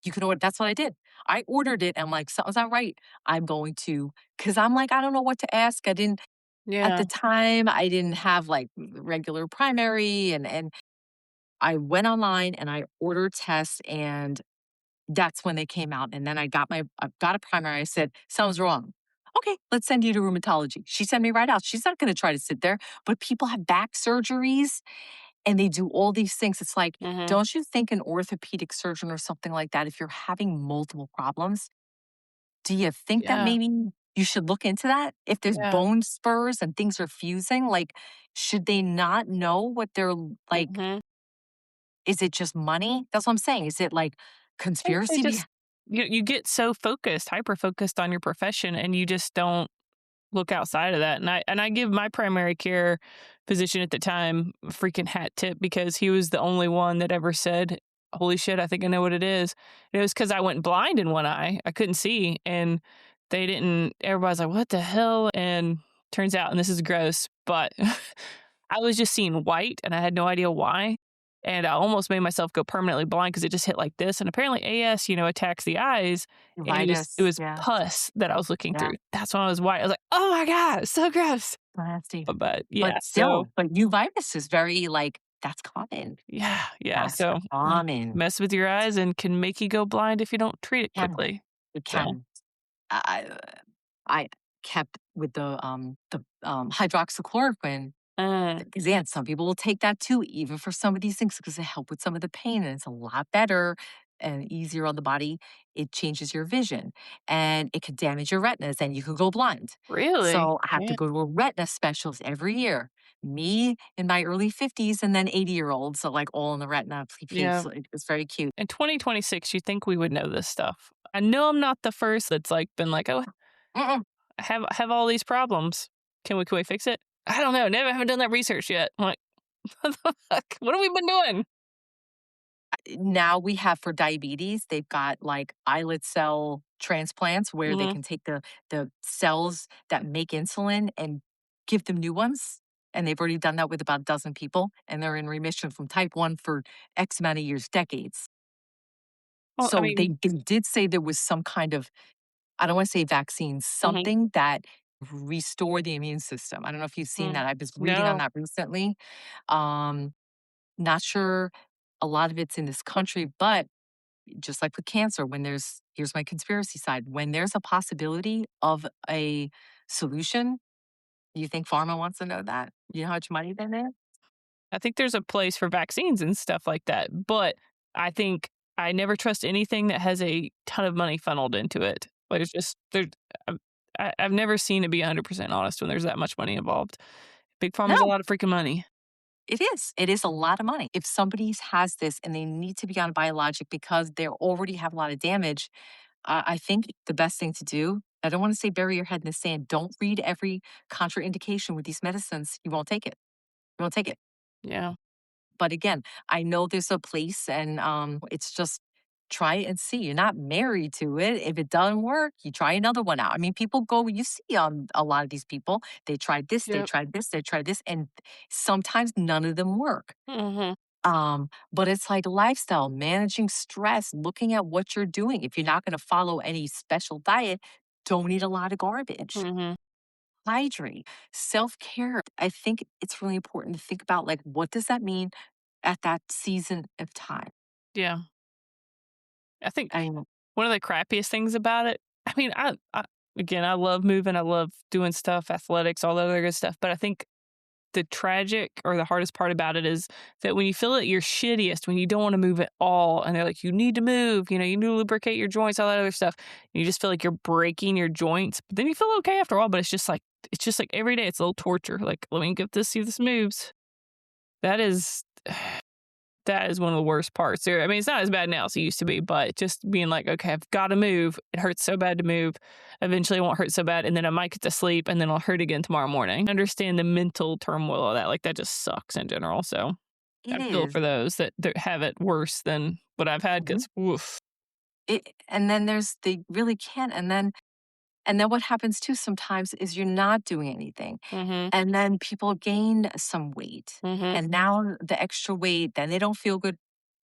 Speaker 2: you can order. That's what I did. I ordered it. I'm like, something's not right. I'm going to, because I'm like, I don't know what to ask. At
Speaker 1: Yeah.
Speaker 2: the time, I didn't have like regular primary and I went online and I ordered tests and that's when they came out. And then I got a primary. I said, "Sounds wrong." "Okay, let's send you to rheumatology." She sent me right out. She's not going to try to sit there, but people have back surgeries and they do all these things. It's like,
Speaker 1: Mhm.
Speaker 2: don't you think an orthopedic surgeon or something like that, if you're having multiple problems, do you think that
Speaker 1: Yeah.
Speaker 2: maybe you should look into that? If there's
Speaker 1: Yeah.
Speaker 2: bone spurs and things are fusing, like, should they not know what they're like?
Speaker 1: Mhm.
Speaker 2: Is it just money? That's what I'm saying. Is it like
Speaker 1: I think they
Speaker 2: conspiracy
Speaker 1: just you get so focused, hyper focused on your profession, and you just don't look outside of that. And I give my primary care physician at the time a freaking hat tip because he was the only one that ever said, "Holy shit, I think I know what it is." And it was because I went blind in one eye. I couldn't see, and they didn't. Everybody's like, "What the hell?" And turns out, and this is gross, but I was just seeing white, and I had no idea why. And I almost made myself go permanently blind because it just hit like this. And apparently, AS, attacks the eyes, and it
Speaker 2: uveitis?
Speaker 1: was
Speaker 2: Yeah,
Speaker 1: pus that I was looking
Speaker 2: yeah,
Speaker 1: through. That's when I was white. I was like, "Oh my god, it's so gross."
Speaker 2: nasty.
Speaker 1: But yeah,
Speaker 2: But
Speaker 1: so
Speaker 2: still, but uveitis is very like that's common.
Speaker 1: yeah, yeah,
Speaker 2: That's
Speaker 1: so
Speaker 2: common.
Speaker 1: mess with your eyes and can make you go blind if you don't treat it
Speaker 2: Can
Speaker 1: quickly.
Speaker 2: it
Speaker 1: So,
Speaker 2: can. I I kept with the hydroxychloroquine.
Speaker 1: mm,
Speaker 2: Because yeah, some people will take that too, even for some of these things, because it help with some of the pain, and it's a lot better and easier on the body. It changes your vision, and it could damage your retinas, and you could go blind.
Speaker 1: really?
Speaker 2: So I have to
Speaker 1: Yeah,
Speaker 2: go to a retina specialist every year. Me in my early 50s, and then 80-year-olds, so like all in the retina piece.
Speaker 1: yeah.
Speaker 2: It's very cute.
Speaker 1: In 2026, you'd think we would know this stuff. I know I'm not the first that's, like, been like, "Oh,
Speaker 2: Mm-mm.
Speaker 1: I have all these problems. Can we fix it?" I don't know, never haven't done that research yet. I'm like, "What the fuck? What have we been doing?"
Speaker 2: Now we have for diabetes, they've got, like, islet cell transplants where they
Speaker 1: Mhm.
Speaker 2: can take the cells that make insulin and give them new ones, and they've already done that with about a dozen people, and they're in remission from type 1 for X amount of years, decades.
Speaker 1: Well, I
Speaker 2: So
Speaker 1: mean
Speaker 2: they did say there was some kind of, I don't wanna say vaccine,
Speaker 1: mhm,
Speaker 2: something that restore the immune system. I don't know if you've seen
Speaker 1: mm.
Speaker 2: that. I was reading on
Speaker 1: No.
Speaker 2: that recently. Um, Not sure a lot of it's in this country, but just like with cancer, when there's here's my conspiracy side, when there's a possibility of a solution, you think pharma wants to know that? You know how much money they're there?
Speaker 1: I think there's a place for vaccines and stuff like that, but I think I never trust anything that has a ton of money funneled into it. Like, it's just there I've I've never seen it be 100% honest when there's that much money involved. Big Pharma's a
Speaker 2: No,
Speaker 1: lot of freaking money.
Speaker 2: it is. It is a lot of money. If somebody has this and they need to be on a biologic because they already have a lot of damage, I think the best thing to do, I don't want to say bury your head in the sand. Don't read every contraindication with these medicines. You won't take it. You won't take it.
Speaker 1: Yeah.
Speaker 2: But again, I know there's a place and it's just try it and see. You're not married to it. If it doesn't work, you try another one out. I mean, people go, you see a lot of these people, they tried this, they
Speaker 1: Yep.
Speaker 2: tried this, they tried this, and sometimes none of them work.
Speaker 1: Mhm.
Speaker 2: But it's like lifestyle, managing stress, looking at what you're doing. If you're not going to follow any special diet, don't eat a lot of garbage.
Speaker 1: Mhm.
Speaker 2: Hydrate, self-care. I think it's really important to think about like what does that mean at that season of time?
Speaker 1: Yeah. I think
Speaker 2: I mean,
Speaker 1: one of the crappiest things about it I mean, I again, I love moving, I love doing stuff, athletics, all that other good stuff, but I think the tragic or the hardest part about it is that when you feel at your shittiest, when you don't wanna move at all, and they're like, "You need to move, you know, you need to lubricate your joints," all that other stuff, and you just feel like you're breaking your joints, but then you feel okay after a while, but it's just like every day it's a little torture, like, "Let me get this, see if this moves." That is that is one of the worst parts there. I mean, it's not as bad now as it used to be, but just being like, okay, I've got to move. It hurts so bad to move. Eventually, it won't hurt so bad. And then I might get to sleep and then it'll hurt again tomorrow morning. I understand the mental turmoil of that. Like, that just sucks in general. So
Speaker 2: it
Speaker 1: I feel
Speaker 2: is.
Speaker 1: for those that have it worse than what I've had
Speaker 2: Mhm.
Speaker 1: because, woof.
Speaker 2: And then there's they really can't. And then what happens too sometimes is you're not doing anything.
Speaker 1: Mm hmm.
Speaker 2: And then people gain some weight.
Speaker 1: Mm hmm.
Speaker 2: And now the extra weight, then they don't feel good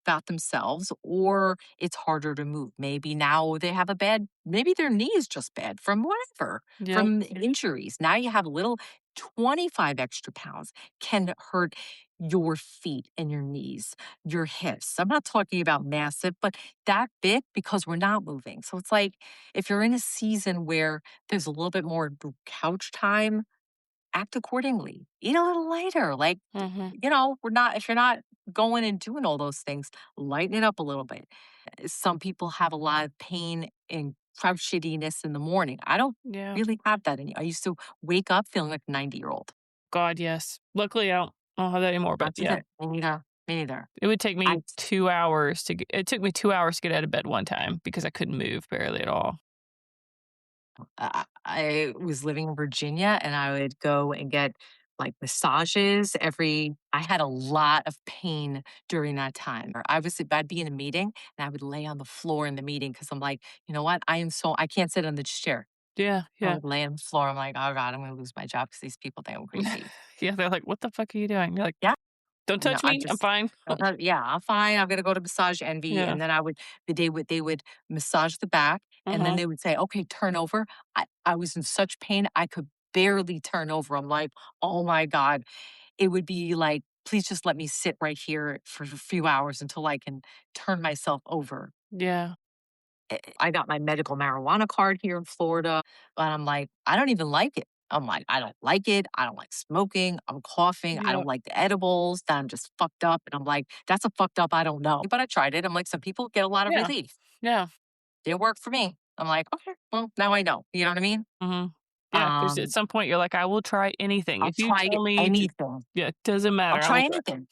Speaker 2: about themselves, or it's harder to move. Maybe now they have a bad, maybe their knee is just bad from whatever,
Speaker 1: Yeah.
Speaker 2: from injuries. Now you have a little 25 extra pounds can hurt your feet and your knees, your hips. I'm not talking about massive, but that big because we're not moving. So it's like if you're in a season where there's a little bit more couch time, act accordingly. Eat a little lighter. Like,
Speaker 1: Mm hmm.
Speaker 2: we're not, if you're not going and doing all those things, lighten it up a little bit. Some people have a lot of pain and crouch shittiness in the morning. I don't
Speaker 1: Yeah.
Speaker 2: really have that anymore. I used to wake up feeling like a 90-year-old.
Speaker 1: God, yes. Luckily, I don't have that anymore, but
Speaker 2: That's
Speaker 1: yeah,
Speaker 2: it. Me neither. Me neither.
Speaker 1: it would take
Speaker 2: I
Speaker 1: me 2 hours to get, it took me 2 hours to get out of bed one time because I couldn't move barely at all.
Speaker 2: I was living in Virginia and I would go and get like massages I had a lot of pain during that time. Or I'd be in a meeting and I would lay on the floor in the meeting because I'm like, you know what? I can't sit on the chair.
Speaker 1: Yeah.
Speaker 2: I
Speaker 1: Yeah.
Speaker 2: would lay on the floor. I'm like, oh God, I'm going to lose my job because these people think I'm crazy.
Speaker 1: Yeah, they're like, "What the fuck are you doing?" You're like,
Speaker 2: Yeah.
Speaker 1: "Don't touch
Speaker 2: I
Speaker 1: me, I'm
Speaker 2: just,
Speaker 1: fine."
Speaker 2: yeah, I'm fine. I'm going to go to Massage Envy.
Speaker 1: Yeah,
Speaker 2: And then they would massage the back and then
Speaker 1: uh-huh,
Speaker 2: they would say, okay, turn over. I was in such pain. I could barely turn over. I'm like, oh my God. It would be like, please just let me sit right here for a few hours until I can turn myself over.
Speaker 1: yeah,
Speaker 2: I got my medical marijuana card here in Florida, but I'm like, I don't even like it. I'm like, I don't like it. I don't like smoking. I'm coughing. I
Speaker 1: yeah,
Speaker 2: don't like the edibles. That I'm just fucked up. And I'm like, that's a fucked up. I don't know. But I tried it. I'm like, some people get a lot of
Speaker 1: yeah,
Speaker 2: relief.
Speaker 1: yeah,
Speaker 2: Didn't work for me. I'm like, okay, well, now I know. You know what I mean?
Speaker 1: mhm, yeah, 'cause at
Speaker 2: Um,
Speaker 1: some point, you're like, "I will try anything.
Speaker 2: I'll
Speaker 1: If you
Speaker 2: try
Speaker 1: tell me to"
Speaker 2: anything.
Speaker 1: yeah, it doesn't
Speaker 2: I'll
Speaker 1: matter, I
Speaker 2: try
Speaker 1: will try.
Speaker 2: anything.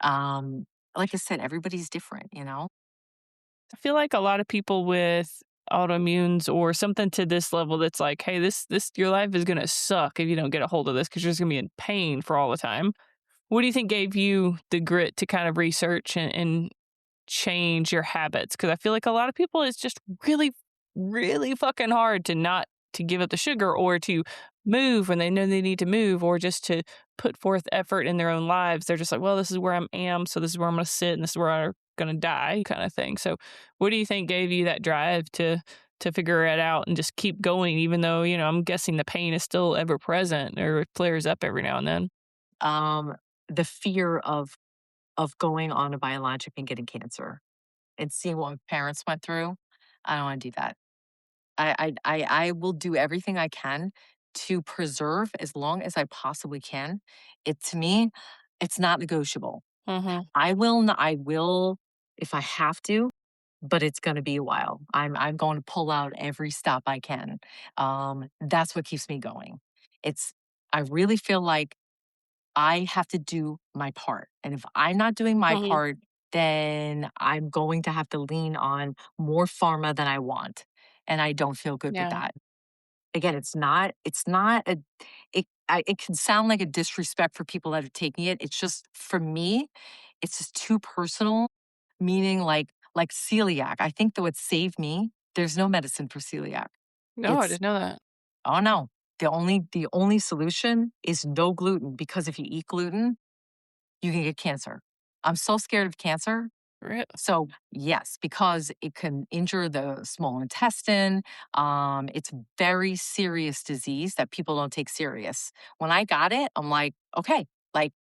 Speaker 2: Um, like I said, everybody's different.
Speaker 1: I feel like a lot of people with autoimmunes or something to this level that's like, "Hey, this your life is gonna suck if you don't get a hold of this because 'cause you're just gonna be in pain for all the time." What do you think gave you the grit to kind of research and change your habits? Because I feel like a lot of people, it's just really, really fucking hard to not to give up the sugar or to move when they know they need to move or just to put forth effort in their own lives. They're just like, well, this is where I am, so this is where I'm going to sit, and this is where I'm going to die, kind of thing. So, what do you think gave you that drive to figure it out and just keep going, even though I'm guessing the pain is still ever present or it flares up every now and then?
Speaker 2: Um, the fear of going on a biologic and getting cancer and seeing what my parents went through, I don't wanna do that. I will do everything I can to preserve as long as I possibly can. It to me, it's not negotiable.
Speaker 1: Mhm.
Speaker 2: I will if I have to, but it's gonna be a while. I'm going to pull out every stop I can. That's what keeps me going. It's I really feel like I have to do my part, and if I'm not doing my
Speaker 1: Mhm.
Speaker 2: part, then I'm going to have to lean on more pharma than I want, and I don't feel good with
Speaker 1: Yeah.
Speaker 2: that. Again, it's not a it can sound like a disrespect for people that are taking it. It's just for me, it's just too personal, meaning like celiac. I think that what saved me, there's no medicine for celiac.
Speaker 1: No, I
Speaker 2: It's
Speaker 1: didn't know that.
Speaker 2: oh no. The only solution is no gluten because if you eat gluten, you can get cancer. I'm so scared of cancer.
Speaker 1: Re
Speaker 2: So, yes, because it can injure the small intestine. It's very serious disease that people don't take serious. When I got it, I'm like, okay, like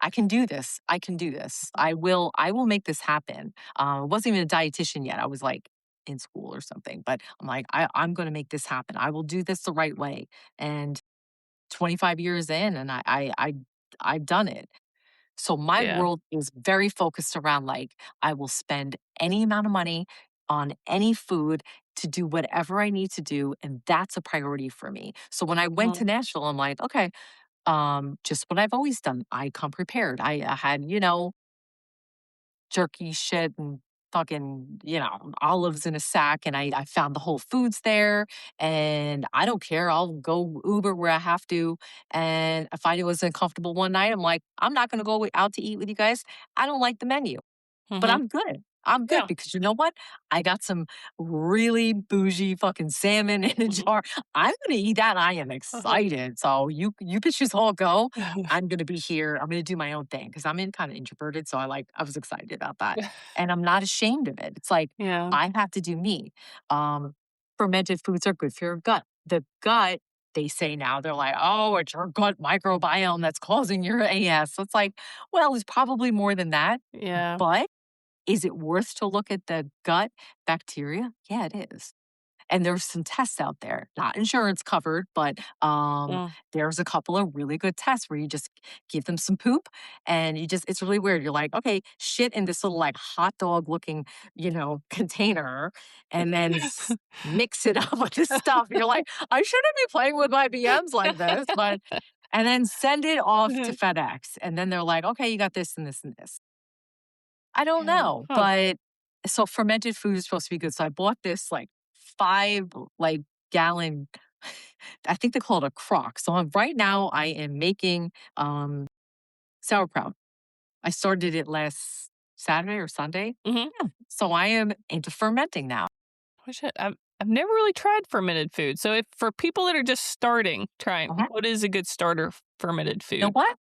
Speaker 2: I can do this. I can do this. I will make this happen. I wasn't even a dietitian yet. I was like in school or something, but I'm like, I'm going to make this happen. I will do this the right way. And 25 years in, and I've done it. So my
Speaker 1: Yeah.
Speaker 2: world is very focused around like I will spend any amount of money on any food to do whatever I need to do, and that's a priority for me. So when I went to
Speaker 1: Mhm.
Speaker 2: Nashville, I'm like, okay, just what I've always done. I come prepared. I had, jerky shit and fucking, olives in a sack. And I found the Whole Foods there. And I don't care. I'll go Uber where I have to. And if I was uncomfortable one night, I'm like, I'm not going to go out to eat with you guys. I don't like the menu. But
Speaker 1: Mhm.
Speaker 2: I'm good. I'm good
Speaker 1: Yeah.
Speaker 2: because you know what? I got some really bougie fucking salmon in a
Speaker 1: Mhm.
Speaker 2: jar. I'm gonna eat that. I am
Speaker 1: Uh-huh.
Speaker 2: excited. So you bitches all go. I'm gonna be here. I'm gonna do my own thing because I'm in kind of introverted. So I was excited about that. And I'm not ashamed of it. It's like
Speaker 1: Yeah.
Speaker 2: I have to do me. Um, Fermented foods are good for your gut. The gut, they say now, they're like, oh, it's your gut microbiome that's causing your AS. So it's like, well, it's probably more than that.
Speaker 1: Yeah.
Speaker 2: But is it worth to look at the gut bacteria? Yeah, it is. And there's some tests out there, not insurance covered, but
Speaker 1: Mm.
Speaker 2: there's a couple of really good tests where you just give them some poop and it's really weird. You're like, okay, shit in this little like hot dog looking, container and then mix it up with this stuff. You're like, I shouldn't be playing with my BMs like this, but, and then send it off to
Speaker 1: Mhm.
Speaker 2: FedEx. And then they're like, okay, you got this and this and this. I don't
Speaker 1: Yeah.
Speaker 2: know,
Speaker 1: Huh.
Speaker 2: but so fermented food is supposed to be good. So I bought this like 5 like gallon I think they call it a crock. So right now I am making sauerkraut. I started it last Saturday or Sunday.
Speaker 1: Mhm.
Speaker 2: Yeah. So I am into fermenting now.
Speaker 1: Oh, shit. I've never really tried fermented food. So if for people that are just starting trying,
Speaker 2: Okay.
Speaker 1: what is a good starter fermented
Speaker 2: You know
Speaker 1: food?
Speaker 2: what?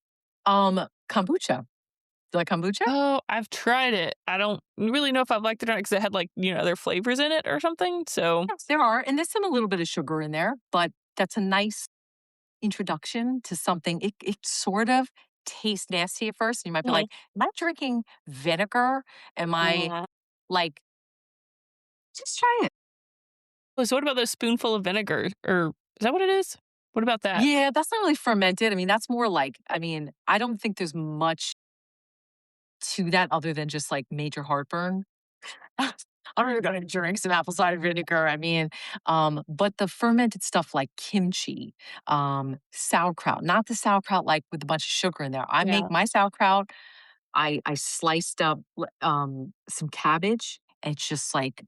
Speaker 2: Kombucha. Do you like kombucha?
Speaker 1: Oh, I've tried it. I don't really know if I've liked it or not because it had like, other flavors in it or something. So,
Speaker 2: Yes, there are. And there's some a little bit of sugar in there, but that's a nice introduction to something. It sort of tastes nasty at first. And you might be
Speaker 1: mhm.
Speaker 2: like, am I drinking vinegar? Am I
Speaker 1: Mhm.
Speaker 2: like, just try it.
Speaker 1: Oh, so what about the spoonful of vinegar? Or is that what it is? What about that?
Speaker 2: Yeah, that's not really fermented. I mean, that's more like, I don't think there's much to that other than just like major heartburn. I'm really gonna drink some apple cider vinegar. But the fermented stuff like kimchi, sauerkraut, not the sauerkraut like with a bunch of sugar in there. I make
Speaker 1: Yeah.
Speaker 2: my sauerkraut. I sliced up some cabbage. It's just like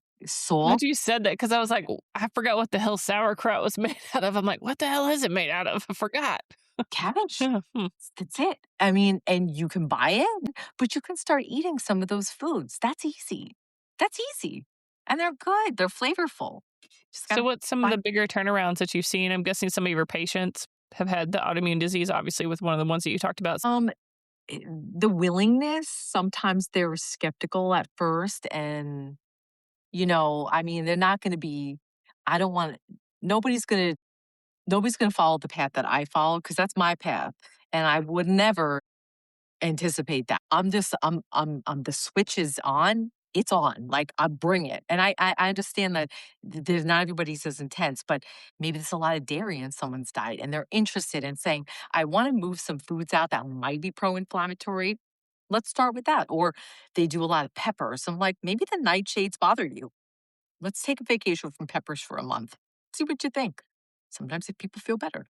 Speaker 1: Glad
Speaker 2: salt.
Speaker 1: you said that because I was like, I forgot what the hell sauerkraut was made out of. I'm like, what the hell is it made out of? I forgot.
Speaker 2: cabbage.
Speaker 1: Yeah, hmm.
Speaker 2: That's it. I mean, and you can buy it, but you can start eating some of those foods. That's easy. That's easy. And they're good. They're flavorful. Just
Speaker 1: So
Speaker 2: gotta
Speaker 1: what's some of
Speaker 2: find
Speaker 1: the bigger turnarounds that you've seen? I'm guessing some of your patients have had the autoimmune disease, obviously, with one of the ones that you talked about.
Speaker 2: um the willingness, sometimes they're skeptical at first and I mean, they're not gonna be I don't want nobody's gonna nobody's gonna follow the path that I follow because that's my path. And I would never anticipate that. I'm the switch is on, it's on. Like I bring it. And I understand that there's not everybody's as intense, but maybe there's a lot of dairy in someone's diet and they're interested in saying, I want to move some foods out that might be pro-inflammatory. Let's start with that. Or they do a lot of peppers. I'm like, maybe the nightshades bother you. Let's take a vacation from peppers for a month. See what you think. Sometimes if people feel better.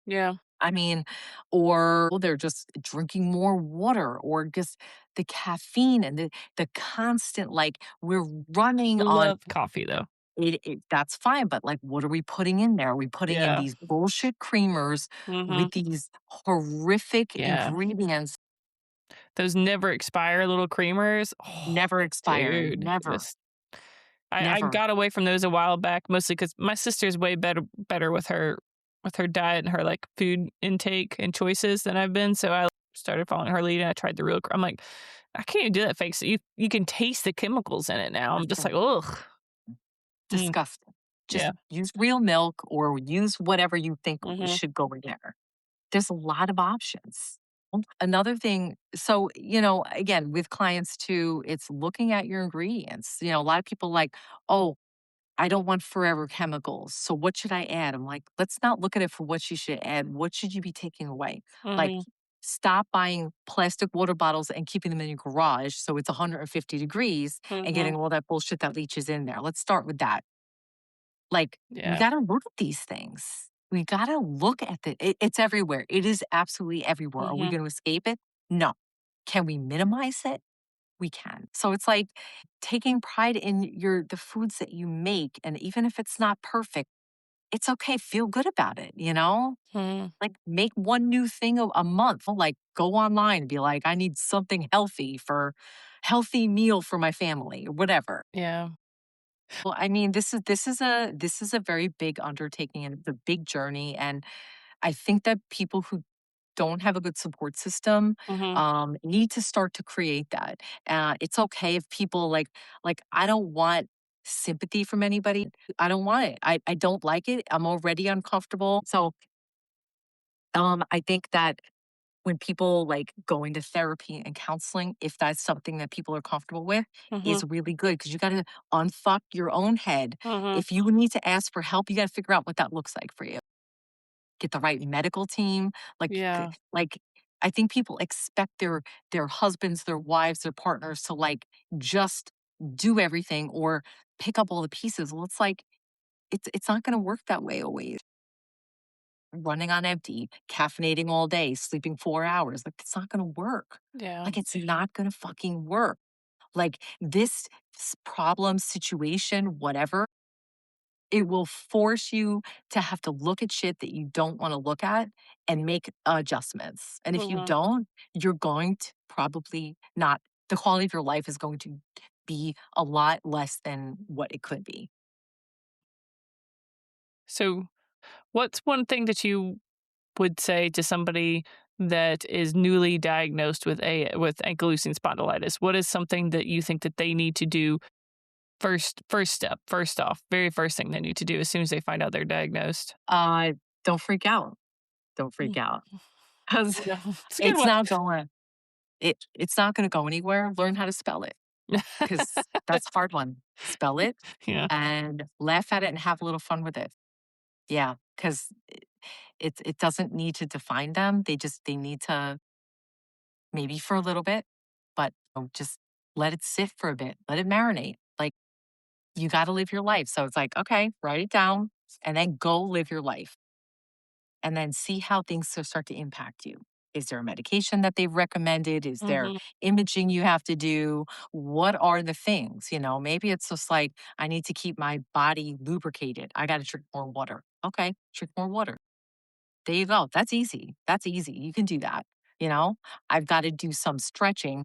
Speaker 1: Yeah.
Speaker 2: I mean, or they're just drinking more water or just the caffeine and the constant, like, we're running on
Speaker 1: Love coffee, though.
Speaker 2: that's fine, but, like, what are we putting in there? Are we putting in
Speaker 1: Yeah.
Speaker 2: these bullshit creamers
Speaker 1: Mhm.
Speaker 2: with these horrific
Speaker 1: Yeah.
Speaker 2: ingredients,
Speaker 1: Those never expire little creamers. Oh,
Speaker 2: never expire,
Speaker 1: dude,
Speaker 2: never,
Speaker 1: just I
Speaker 2: never.
Speaker 1: got away from those a while back, mostly because my sister's way better with her diet and her, like, food intake and choices than I've been, so I started following her lead, and I tried the real I'm like, "I can't even do that fake." So you can taste the chemicals in it now. I'm just like, "Ugh." Mm,
Speaker 2: Disgusting. Just
Speaker 1: yeah.
Speaker 2: use real milk or use whatever you think
Speaker 1: Mhm.
Speaker 2: should go in there. There's a lot of options. Another thing, so, again, with clients too, it's looking at your ingredients. A lot of people like, oh, I don't want forever chemicals. So what should I add? I'm like, let's not look at it for what you should add. What should you be taking away? Like,
Speaker 1: Mhm.
Speaker 2: stop buying plastic water bottles and keeping them in your garage so it's 150 degrees and
Speaker 1: Mhm.
Speaker 2: getting all that bullshit that leaches in there. Let's start with that. Like, we
Speaker 1: Yeah.
Speaker 2: gotta look at these things. We gotta look at it's everywhere. It is absolutely everywhere. Are we
Speaker 1: Mhm.
Speaker 2: gonna escape it? No. Can we minimize it? We can. So it's like taking pride in the foods that you make, and even if it's not perfect, it's okay. Feel good about it, you know?
Speaker 1: Mhm.
Speaker 2: Like make one new thing a month. Like go online and be like, I need something healthy meal for my family or whatever.
Speaker 1: Yeah.
Speaker 2: Well, I mean, this is a very big undertaking and it's a big journey. And I think that people who don't have a good support system
Speaker 1: Mhm.
Speaker 2: need to start to create that. It's okay if people like I don't want sympathy from anybody. I don't want it. I don't like it. I'm already uncomfortable. So I think that when people like go into therapy and counseling, if that's something that people are comfortable with,
Speaker 1: Mhm.
Speaker 2: is really good because you got to unfuck your own head.
Speaker 1: Mhm.
Speaker 2: If you need to ask for help, you got to figure out what that looks like for you. Get the right medical team.
Speaker 1: Yeah.
Speaker 2: Like I think people expect their husbands, their wives, their partners to like just do everything or pick up all the pieces. Well, it's like it's not going to work that way always. Running on empty, caffeinating all day, sleeping 4 hours. Like, it's not going to work.
Speaker 1: Yeah.
Speaker 2: Like, it's not going to fucking work. Like, this problem, situation, whatever, it will force you to have to look at shit that you don't want to look at and make adjustments. And if you
Speaker 1: Mhm.
Speaker 2: don't, you're going to probably not, the quality of your life is going to be a lot less than what it could be.
Speaker 1: So, what's one thing that you would say to somebody that is newly diagnosed with ankylosing spondylitis? What is something that you think that they need to do first step, first off, very first thing they need to do as soon as they find out they're diagnosed?
Speaker 2: Uh, don't freak out. Don't freak
Speaker 1: Mm,
Speaker 2: out because
Speaker 1: yeah, it's a good
Speaker 2: it's
Speaker 1: one.
Speaker 2: not going. It's not gonna go anywhere. Learn how to spell it, because that's a hard one. Spell it
Speaker 1: Yeah.
Speaker 2: and laugh at it and have a little fun with it. Yeah, 'cause it doesn't need to define them. They need to maybe for a little bit, but just let it sit for a bit. Let it marinate. Like, you gotta live your life. So it's like, okay, write it down and then go live your life. And then see how things start to impact you. Is there a medication that they've recommended? Is there
Speaker 1: Mhm.
Speaker 2: imaging you have to do? What are the things? Maybe it's just like, I need to keep my body lubricated. I got to drink more water. Okay, drink more water. There you go. That's easy. That's easy. You can do that. You know, I've got to do some stretching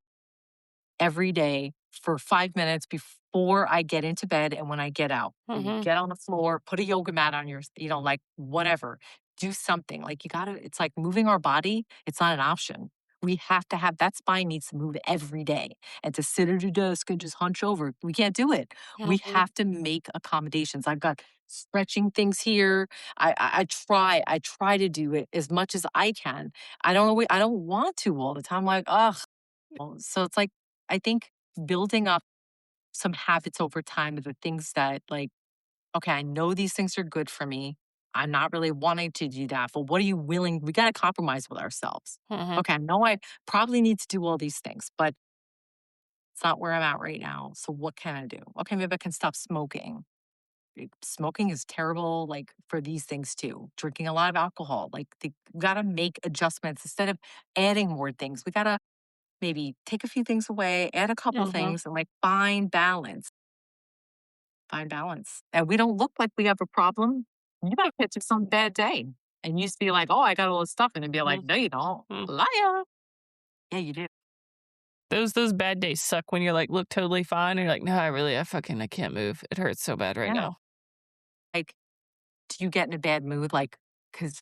Speaker 2: every day for 5 minutes before I get into bed and when I get out. You
Speaker 1: Mhm.
Speaker 2: get on the floor, put a yoga mat on your, like whatever, do something. Like you got to, it's like moving our body, it's not an option. We have to have that spine needs to move every day. And to sit at your desk and just hunch over, we can't do it. We
Speaker 1: Mhm.
Speaker 2: have to make accommodations. I've got stretching things here. I try to do it as much as I can. I don't want to all the time. Like, ugh. So it's like, I think building up some habits over time of the things that, like, okay, I know these things are good for me. I'm not really wanting to do that, but what are you willing? We got to compromise with ourselves.
Speaker 1: Mhm.
Speaker 2: Okay, I know I probably need to do all these things, but it's not where I'm at right now. So what can I do? Okay, maybe I can stop smoking. Smoking is terrible, like for these things too. Drinking a lot of alcohol, like we got to make adjustments instead of adding more things. We got to maybe take a few things away, add a couple
Speaker 1: Mhm.
Speaker 2: things, and like find balance. Find balance. And we don't look like we have a problem. You might catch some bad day. And you just be like, oh, I got all this stuff. And then be like,
Speaker 1: Mhm.
Speaker 2: no, you don't.
Speaker 1: Mm.
Speaker 2: Liar. Yeah, you do.
Speaker 1: Those bad days suck when you're like, look totally fine, and you're like, "No, I can't move. It hurts so bad right
Speaker 2: Yeah.
Speaker 1: now."
Speaker 2: Like, do you get in a bad mood? Like, because,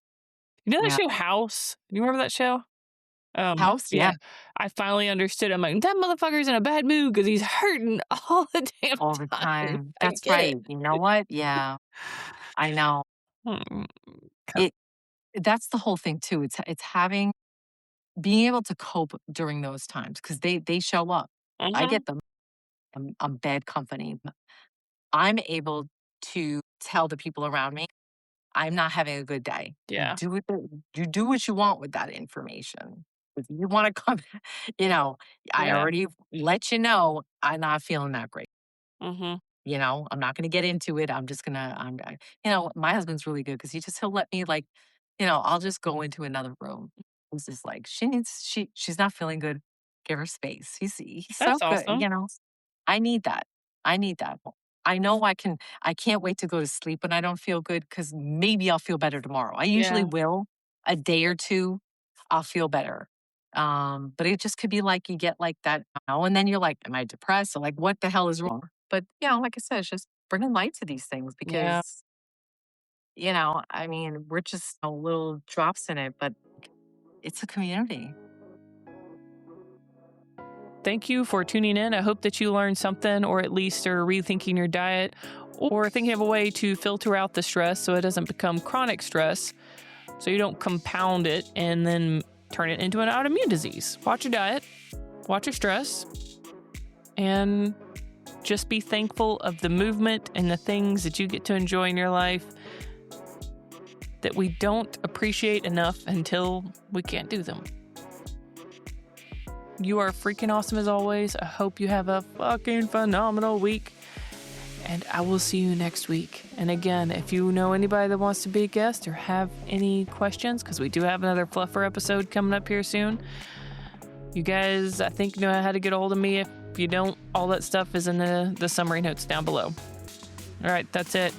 Speaker 1: You know that
Speaker 2: yeah,
Speaker 1: show House? You remember that show?
Speaker 2: house,
Speaker 1: Yeah.
Speaker 2: yeah,
Speaker 1: I finally understood. I'm like, "That motherfucker's in a bad mood because he's hurting all the damn
Speaker 2: all the
Speaker 1: time."
Speaker 2: time.
Speaker 1: I
Speaker 2: That's
Speaker 1: get it.
Speaker 2: right. You know what? Yeah, I know.
Speaker 1: Mm.
Speaker 2: It that's the whole thing too. It's having being able to cope during those times because they show up. I
Speaker 1: Mhm.
Speaker 2: get them. I'm bad company. I'm able to tell the people around me, I'm not having a good day.
Speaker 1: Yeah.
Speaker 2: You do what you want with that information. If you want to come, you know, I
Speaker 1: Yeah.
Speaker 2: already let you know I'm not feeling that great.
Speaker 1: Mhm.
Speaker 2: I'm not going to get into it. I'm just going to, my husband's really good because he'll let me like, I'll just go into another room. He's just like, she's not feeling good. Give her space. He's so
Speaker 1: That's
Speaker 2: good.
Speaker 1: awesome.
Speaker 2: I need that. I need that. I know I can't wait to go to sleep when I don't feel good because maybe I'll feel better tomorrow. I usually
Speaker 1: Yeah.
Speaker 2: will. A day or two, I'll feel better. But it just could be like you get like that now, and then you're like, am I depressed? Or like, what the hell is wrong? But like I said, it's just bringing light to these things
Speaker 1: Yeah.
Speaker 2: because, I mean, we're just little drops in it, but it's a community.
Speaker 1: Thank you for tuning in. I hope that you learned something, or at least are rethinking your diet, or thinking of a way to filter out the stress so it doesn't become chronic stress, so you don't compound it and then turn it into an autoimmune disease. Watch your diet, watch your stress, and just be thankful of the movement and the things that you get to enjoy in your life that we don't appreciate enough until we can't do them. You are freaking awesome as always. I hope you have a fucking phenomenal week. And I will see you next week. And again, if you know anybody that wants to be a guest or have any questions, because we do have another Fluffer episode coming up here soon, you guys, I think, know how to get a hold of me. If you don't, all that stuff is in the summary notes down below. All right, that's it.